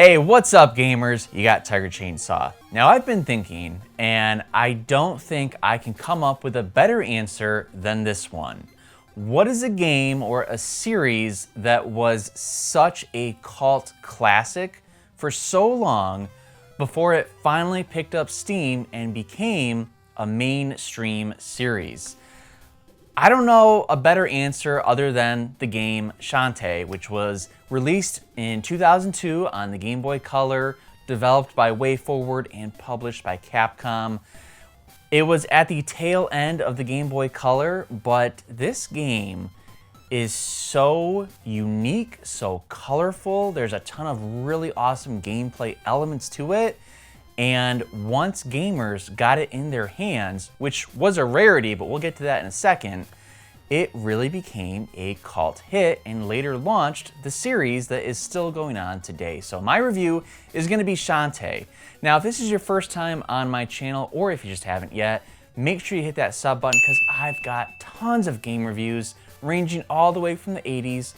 Hey, what's up gamers? You got TigerChainsaw. Now I've been thinking, and I don't think I can come up with a better answer than this one. What is a game or a series that was such a cult classic for so long before it finally picked up steam and became a mainstream series? I don't know a better answer other than the game Shantae, which was released in 2002 on the Game Boy Color, developed by WayForward and published by Capcom. It was at the tail end of the Game Boy Color, but this game is so unique, so colorful. There's a ton of really awesome gameplay elements to it. And once gamers got it in their hands, which was a rarity, but we'll get to that in a second, it really became a cult hit and later launched the series that is still going on today. So my review is gonna be Shantae. Now, if this is your first time on my channel, or if you just haven't yet, make sure you hit that sub button because I've got tons of game reviews ranging all the way from the 80s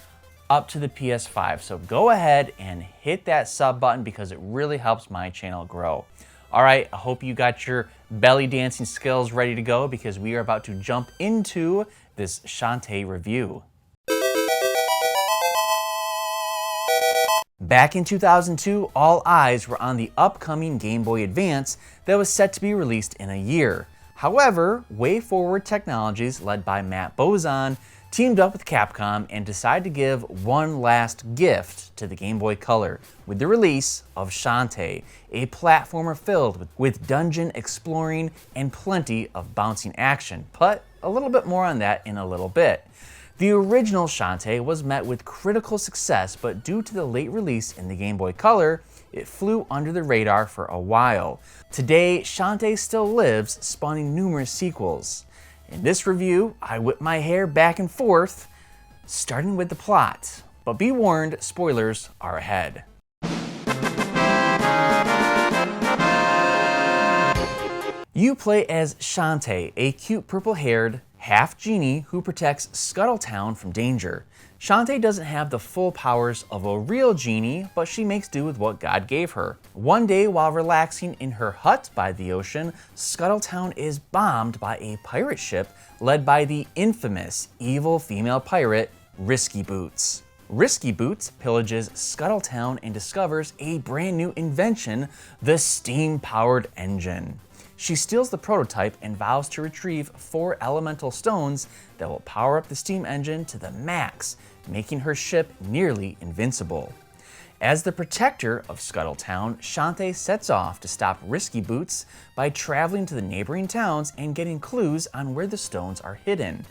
up to the PS5. So go ahead and hit that sub button because it really helps my channel grow. All right, I hope you got your belly dancing skills ready to go because we are about to jump into this Shantae review. Back in 2002, all eyes were on the upcoming Game Boy Advance that was set to be released in a year. However, WayForward Technologies, led by Matt Bozon, teamed up with Capcom and decided to give one last gift to the Game Boy Color with the release of Shantae, a platformer filled with dungeon exploring and plenty of bouncing action, but a little bit more on that in a little bit. The original Shantae was met with critical success, but due to the late release in the Game Boy Color, it flew under the radar for a while. Today, Shantae still lives, spawning numerous sequels. In this review, I whip my hair back and forth, starting with the plot. But be warned, spoilers are ahead. You play as Shantae, a cute purple-haired, half genie who protects Scuttletown from danger. Shantae doesn't have the full powers of a real genie, but she makes do with what God gave her. One day, while relaxing in her hut by the ocean, Scuttletown is bombed by a pirate ship led by the infamous evil female pirate, Risky Boots. Risky Boots pillages Scuttletown and discovers a brand new invention, the steam-powered engine. She steals the prototype and vows to retrieve 4 elemental stones that will power up the steam engine to the max, making her ship nearly invincible. As the protector of Scuttletown, Shantae sets off to stop Risky Boots by traveling to the neighboring towns and getting clues on where the stones are hidden.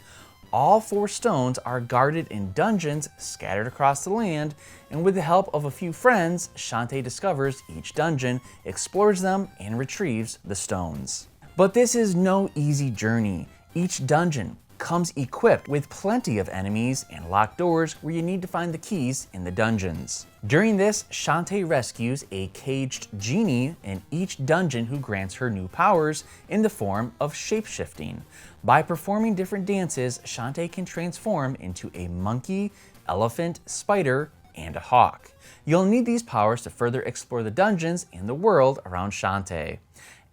All 4 stones are guarded in dungeons scattered across the land, and with the help of a few friends, Shantae discovers each dungeon, explores them, and retrieves the stones. But this is no easy journey. Each dungeon comes equipped with plenty of enemies and locked doors where you need to find the keys in the dungeons. During this, Shantae rescues a caged genie in each dungeon who grants her new powers in the form of shapeshifting. By performing different dances, Shantae can transform into a monkey, elephant, spider, and a hawk. You'll need these powers to further explore the dungeons and the world around Shantae.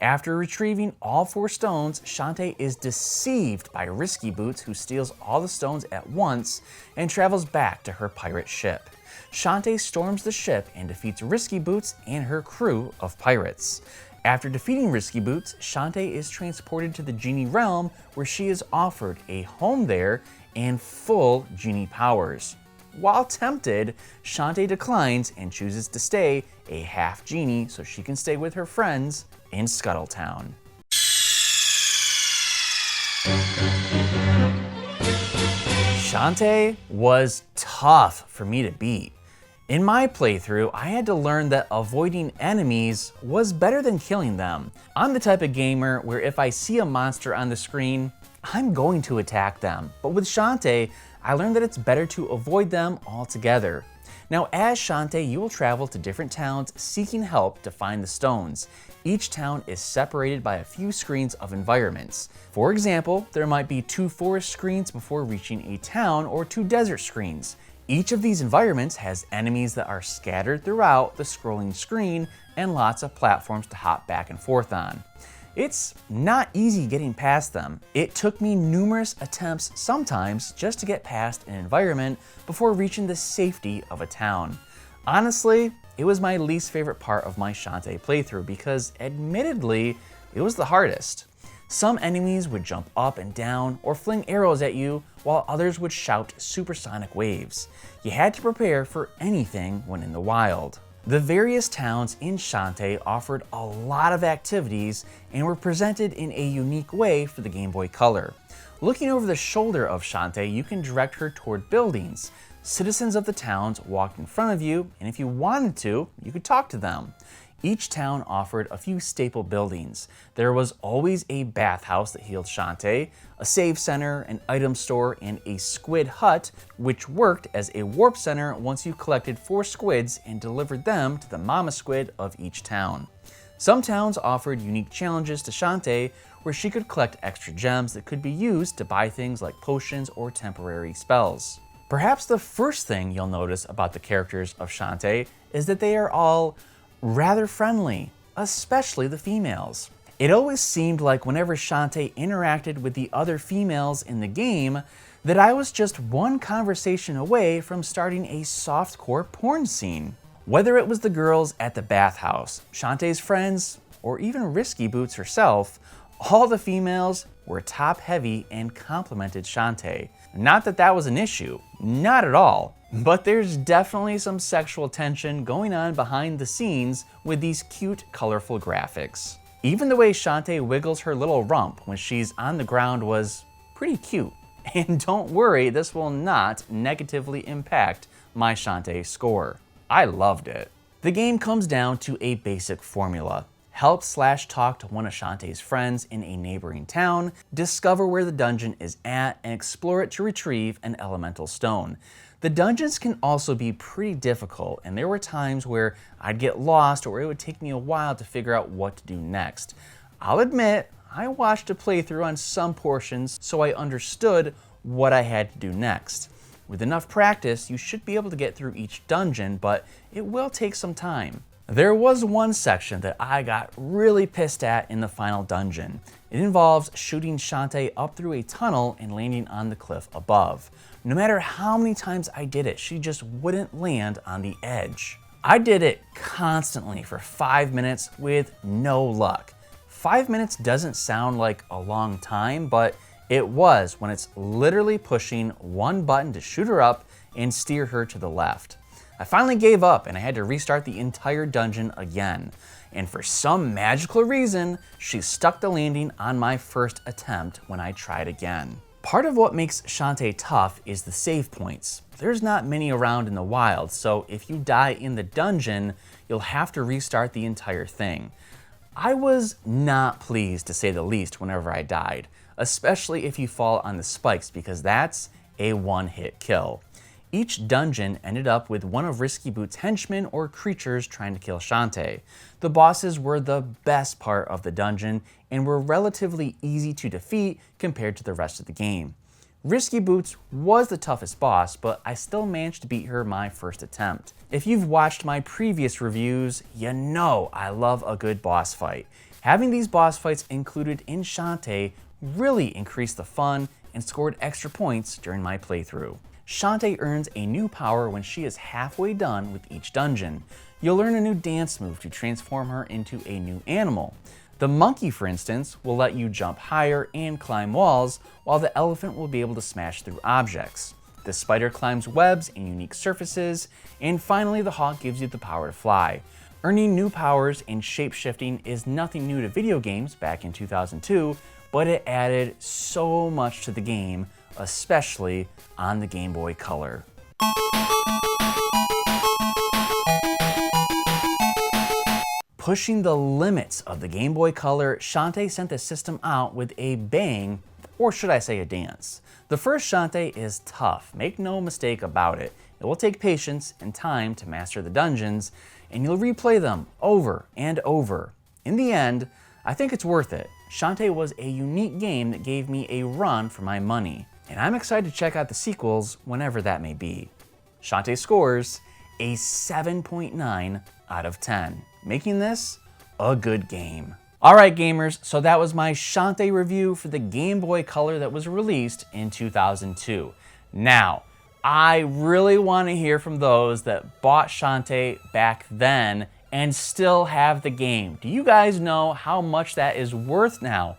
After retrieving all 4 stones, Shantae is deceived by Risky Boots, who steals all the stones at once and travels back to her pirate ship. Shantae storms the ship and defeats Risky Boots and her crew of pirates. After defeating Risky Boots, Shantae is transported to the Genie realm where she is offered a home there and full Genie powers. While tempted, Shantae declines and chooses to stay a half genie so she can stay with her friends in Scuttletown. Shantae was tough for me to beat. In my playthrough, I had to learn that avoiding enemies was better than killing them. I'm the type of gamer where if I see a monster on the screen, I'm going to attack them. But with Shantae, I learned that it's better to avoid them altogether. Now, as Shantae, you will travel to different towns seeking help to find the stones. Each town is separated by a few screens of environments. For example, there might be 2 forest screens before reaching a town or 2 desert screens. Each of these environments has enemies that are scattered throughout the scrolling screen and lots of platforms to hop back and forth on. It's not easy getting past them. It took me numerous attempts sometimes just to get past an environment before reaching the safety of a town. Honestly, it was my least favorite part of my Shantae playthrough because admittedly, it was the hardest. Some enemies would jump up and down or fling arrows at you, while others would shout supersonic waves. You had to prepare for anything when in the wild. The various towns in Shantae offered a lot of activities and were presented in a unique way for the Game Boy Color. Looking over the shoulder of Shantae, you can direct her toward buildings. Citizens of the towns walked in front of you, and if you wanted to, you could talk to them. Each town offered a few staple buildings. There was always a bathhouse that healed Shantae, a save center, an item store, and a squid hut, which worked as a warp center once you collected 4 squids and delivered them to the mama squid of each town. Some towns offered unique challenges to Shantae, where she could collect extra gems that could be used to buy things like potions or temporary spells. Perhaps the first thing you'll notice about the characters of Shantae is that they are all rather friendly, especially the females. It always seemed like whenever Shantae interacted with the other females in the game, that I was just one conversation away from starting a softcore porn scene. Whether it was the girls at the bathhouse, Shantae's friends, or even Risky Boots herself, all the females were top heavy and complimented Shantae. Not that that was an issue, not at all. But there's definitely some sexual tension going on behind the scenes with these cute, colorful graphics. Even the way Shantae wiggles her little rump when she's on the ground was pretty cute. And don't worry, this will not negatively impact my Shantae score. I loved it. The game comes down to a basic formula. Help/talk to one of Shantae's friends in a neighboring town, discover where the dungeon is at, and explore it to retrieve an elemental stone. The dungeons can also be pretty difficult, and there were times where I'd get lost or it would take me a while to figure out what to do next. I'll admit, I watched a playthrough on some portions so I understood what I had to do next. With enough practice, you should be able to get through each dungeon, but it will take some time. There was one section that I got really pissed at in the final dungeon. It involves shooting Shantae up through a tunnel and landing on the cliff above. No matter how many times I did it, she just wouldn't land on the edge. I did it constantly for 5 minutes with no luck. 5 minutes doesn't sound like a long time, but it was when it's literally pushing one button to shoot her up and steer her to the left. I finally gave up and I had to restart the entire dungeon again. And for some magical reason, she stuck the landing on my first attempt when I tried again. Part of what makes Shantae tough is the save points. There's not many around in the wild, so if you die in the dungeon, you'll have to restart the entire thing. I was not pleased, to say the least, whenever I died, especially if you fall on the spikes, because that's a one-hit kill. Each dungeon ended up with one of Risky Boots' henchmen or creatures trying to kill Shantae. The bosses were the best part of the dungeon and were relatively easy to defeat compared to the rest of the game. Risky Boots was the toughest boss, but I still managed to beat her my first attempt. If you've watched my previous reviews, you know I love a good boss fight. Having these boss fights included in Shantae really increased the fun and scored extra points during my playthrough. Shantae earns a new power when she is halfway done with each dungeon. You'll learn a new dance move to transform her into a new animal. The monkey, for instance, will let you jump higher and climb walls, while the elephant will be able to smash through objects. The spider climbs webs and unique surfaces, and finally the hawk gives you the power to fly. Earning new powers and shape-shifting is nothing new to video games back in 2002, but it added so much to the game, especially on the Game Boy Color. Pushing the limits of the Game Boy Color, Shantae sent the system out with a bang, or should I say a dance. The first Shantae is tough, make no mistake about it. It will take patience and time to master the dungeons, and you'll replay them over and over. In the end, I think it's worth it. Shantae was a unique game that gave me a run for my money, and I'm excited to check out the sequels whenever that may be. Shantae scores a 7.9 out of 10, making this a good game. All right, gamers, so that was my Shantae review for the Game Boy Color that was released in 2002. Now, I really want to hear from those that bought Shantae back then and still have the game. Do you guys know how much that is worth now?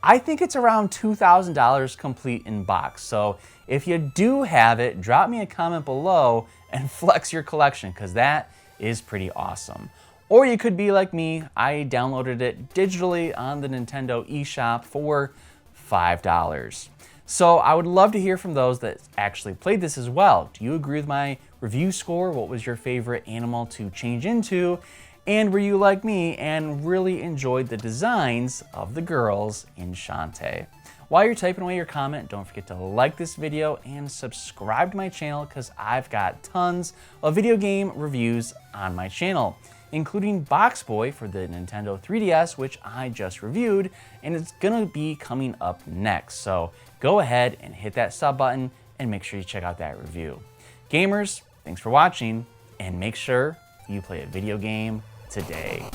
I think it's around $2,000 complete in box. So if you do have it, drop me a comment below and flex your collection, because that is pretty awesome. Or you could be like me, I downloaded it digitally on the Nintendo eShop for $5. So I would love to hear from those that actually played this as well. Do you agree with my review score? What was your favorite animal to change into? And were you like me and really enjoyed the designs of the girls in Shantae? While you're typing away your comment, don't forget to like this video and subscribe to my channel, because I've got tons of video game reviews on my channel, including Box Boy for the Nintendo 3DS, which I just reviewed, and it's gonna be coming up next. So go ahead and hit that sub button and make sure you check out that review. Gamers, thanks for watching, and make sure you play a video game today.